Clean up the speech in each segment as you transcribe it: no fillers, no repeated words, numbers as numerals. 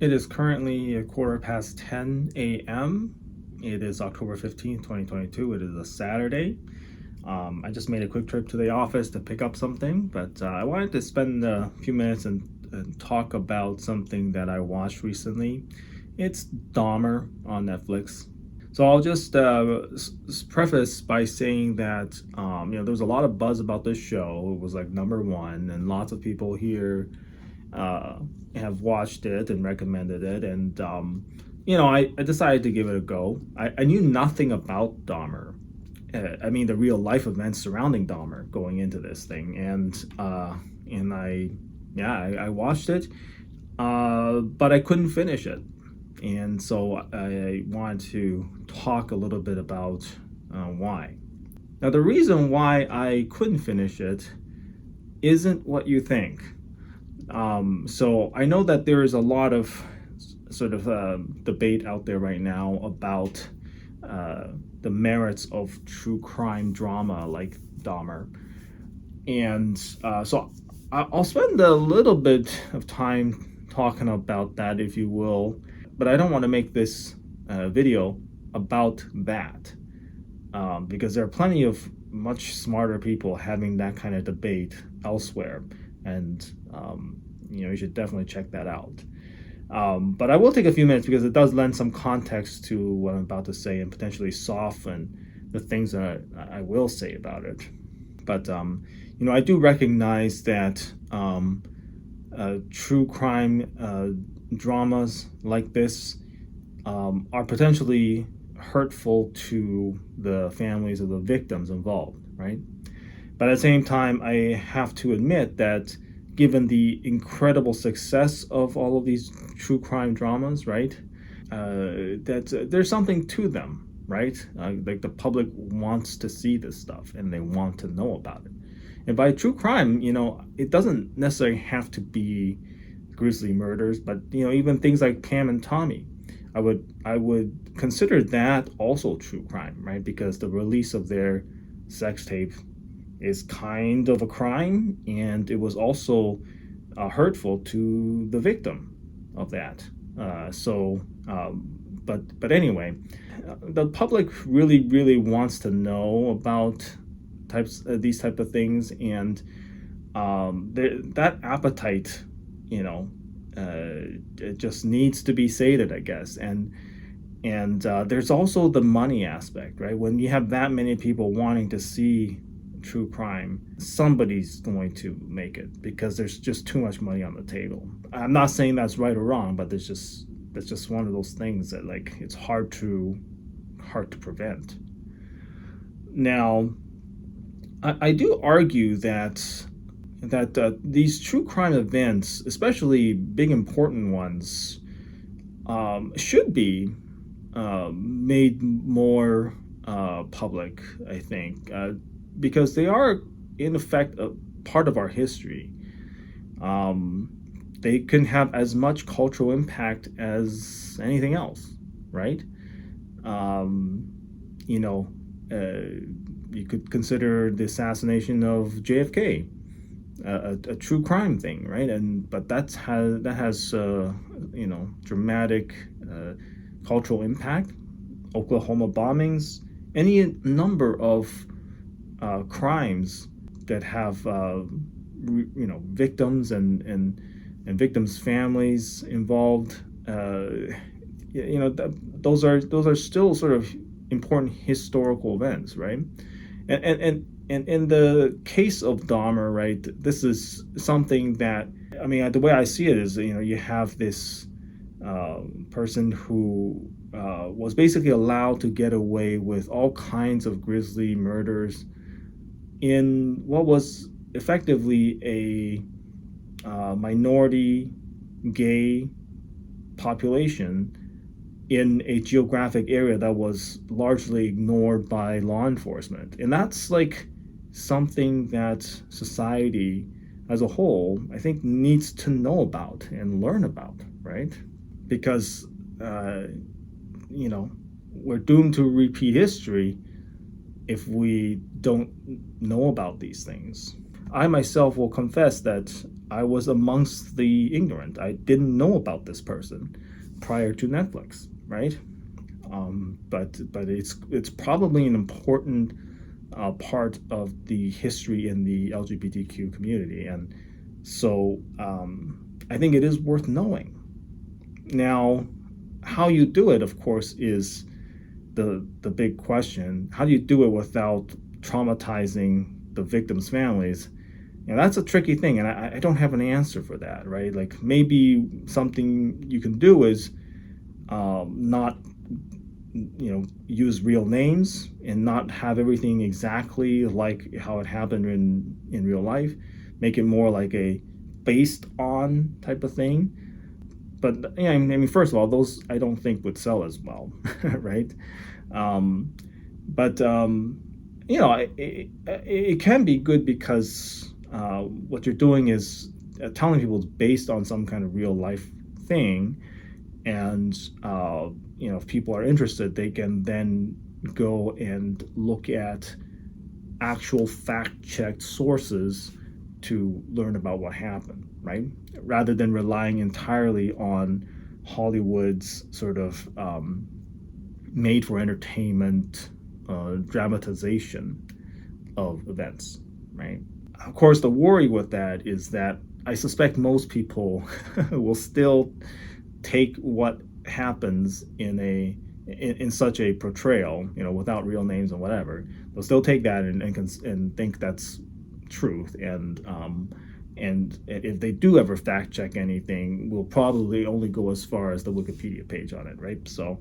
It is currently a quarter past 10 a.m. It is October 15th, 2022. It is a Saturday. I just made a quick trip to the office to pick up something, but I wanted to spend a few minutes and talk about something that I watched recently. It's Dahmer on Netflix. So I'll just preface by saying that there was a lot of buzz about this show. It was like number one, and lots of people here uh, have watched it and recommended it. And I decided to give it a go. I knew nothing about Dahmer. I mean, the real life events surrounding Dahmer going into this thing, and I watched it, but I couldn't finish it, and so I wanted to talk a little bit about why. Now, the reason why I couldn't finish it isn't what you think. So I know that there is a lot of sort of debate out there right now about the merits of true crime drama like Dahmer. And so I'll spend a little bit of time talking about that, if you will, but I don't want to make this video about that because there are plenty of much smarter people having that kind of debate elsewhere. And you should definitely check that out. But I will take a few minutes because it does lend some context to what I'm about to say and potentially soften the things that I will say about it. But I do recognize that true crime dramas like this are potentially hurtful to the families of the victims involved, right? But at the same time, I have to admit that given the incredible success of all of these true crime dramas, right, that there's something to them, right? Like the public wants to see this stuff and they want to know about it. And by true crime, it doesn't necessarily have to be grisly murders, but even things like Pam and Tommy, I would consider that also true crime, right? Because the release of their sex tape is kind of a crime, and it was also hurtful to the victim of that. But anyway, the public really wants to know about these type of things, and that appetite, it just needs to be sated, I guess. And there's also the money aspect, right? When you have that many people wanting to see true crime, somebody's going to make it because there's just too much money on the table. I'm not saying that's right or wrong, but that's just one of those things that, like, it's hard to prevent. Now, I do argue that these true crime events, especially big important ones, should be made more public, I think, because they are, in effect, a part of our history. They can have as much cultural impact as anything else, right? You could consider the assassination of JFK a true crime thing, right? But that has dramatic cultural impact. Oklahoma bombings, any number of crimes that have victims and victims' families involved. Those are still sort of important historical events, right? And in the case of Dahmer, right, this is something that, I mean, the way I see it is, you have this person who was basically allowed to get away with all kinds of grisly murders in what was effectively a minority gay population in a geographic area that was largely ignored by law enforcement. And that's like something that society as a whole, I think, needs to know about and learn about, right? Because, we're doomed to repeat history if we don't know about these things. I myself will confess that I was amongst the ignorant. I didn't know about this person prior to Netflix, right? But it's probably an important part of the history in the LGBTQ community, and so I think it is worth knowing. Now, how you do it, of course, is the big question. How do you do it without traumatizing the victims' families? And that's a tricky thing, and I don't have an answer for that, right? Like maybe something you can do is not, use real names and not have everything exactly like how it happened in real life. Make it more like a based on type of thing. But yeah, I mean, first of all, those I don't think would sell as well, right? Um, but it can be good because what you're doing is telling people it's based on some kind of real life thing, and if people are interested, they can then go and look at actual fact-checked sources to learn about what happened, right? Rather than relying entirely on Hollywood's sort of made for entertainment dramatization of events, right? Of course, the worry with that is that I suspect most people will still take what happens in such a portrayal, without real names and whatever. They'll still take that and think that's truth, and if they do ever fact check anything, we'll probably only go as far as the Wikipedia page on it, right? So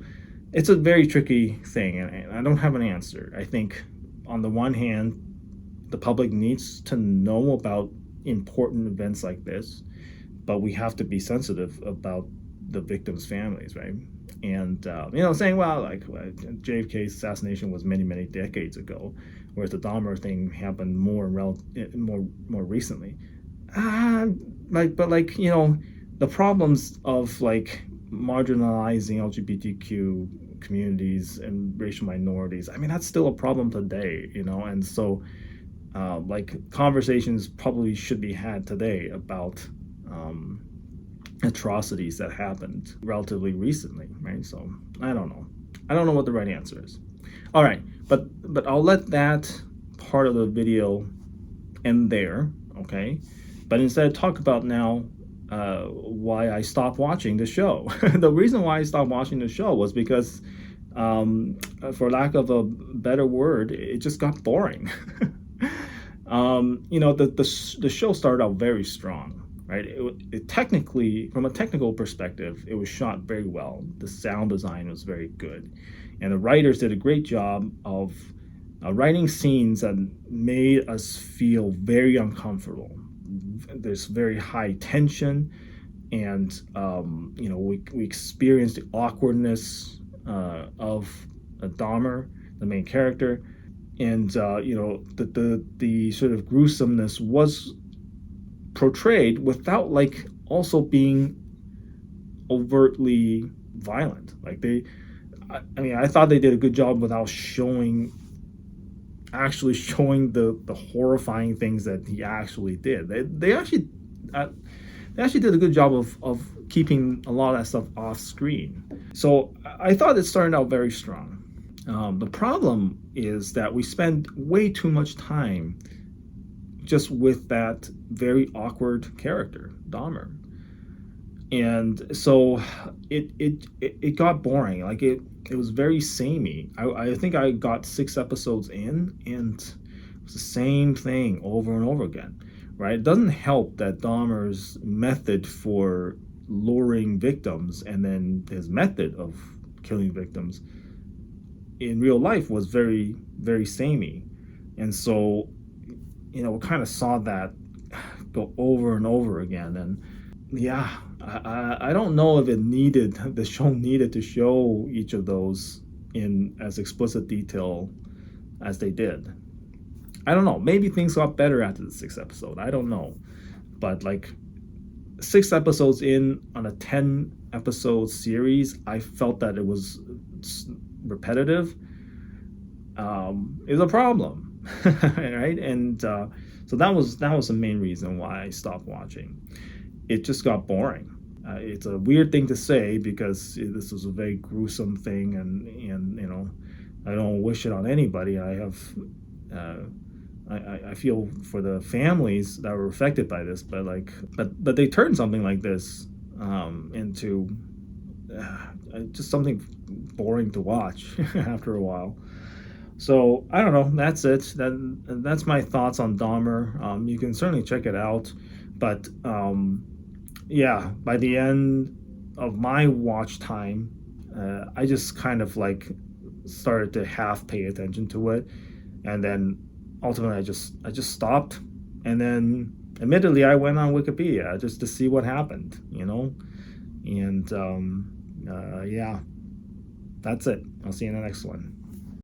it's a very tricky thing, and I don't have an answer. I think on the one hand, the public needs to know about important events like this, but we have to be sensitive about the victims' families, right? And saying, well, like JFK's assassination was many, many decades ago, whereas the Dahmer thing happened more recently. The problems of like marginalizing LGBTQ communities and racial minorities, I mean, that's still a problem today, and so conversations probably should be had today about atrocities that happened relatively recently, right? So I don't know what the right answer is. All right, but I'll let that part of the video end there, okay? But instead talk about now why I stopped watching the show. The reason why I stopped watching the show was because, for lack of a better word, it just got boring. The show started out very strong, right? It technically, from a technical perspective, it was shot very well. The sound design was very good, and the writers did a great job of writing scenes that made us feel very uncomfortable. There's very high tension, and we experienced the awkwardness of Dahmer, the main character, and the sort of gruesomeness was portrayed without like also being overtly violent. Like I thought they did a good job without actually showing the horrifying things that he actually did. They actually did a good job of keeping a lot of that stuff off screen. So I thought it started out very strong. The problem is that we spend way too much time just with that very awkward character, Dahmer. And so it got boring. Like it was very samey. I think I got 6 episodes in, and it was the same thing over and over again, right? It doesn't help that Dahmer's method for luring victims and then his method of killing victims in real life was very, very samey. And so, we kind of saw that go over and over again. And yeah, I don't know if the show needed to show each of those in as explicit detail as they did. I don't know. Maybe things got better after the 6th episode. I don't know. But like 6 episodes in on a 10 episode series, I felt that it was repetitive. Is a problem, right? And So that was the main reason why I stopped watching. It just got boring. It's a weird thing to say because this was a very gruesome thing, and I don't wish it on anybody. I have uh, I feel for the families that were affected by this, but but they turned something like this into just something boring to watch after a while. So I don't know. That's it. That's my thoughts on Dahmer. You can certainly check it out, but yeah, by the end of my watch time, I just kind of like started to half pay attention to it, and then ultimately I just stopped, and then admittedly I went on Wikipedia just to see what happened, and yeah, that's it. I'll see you in the next one.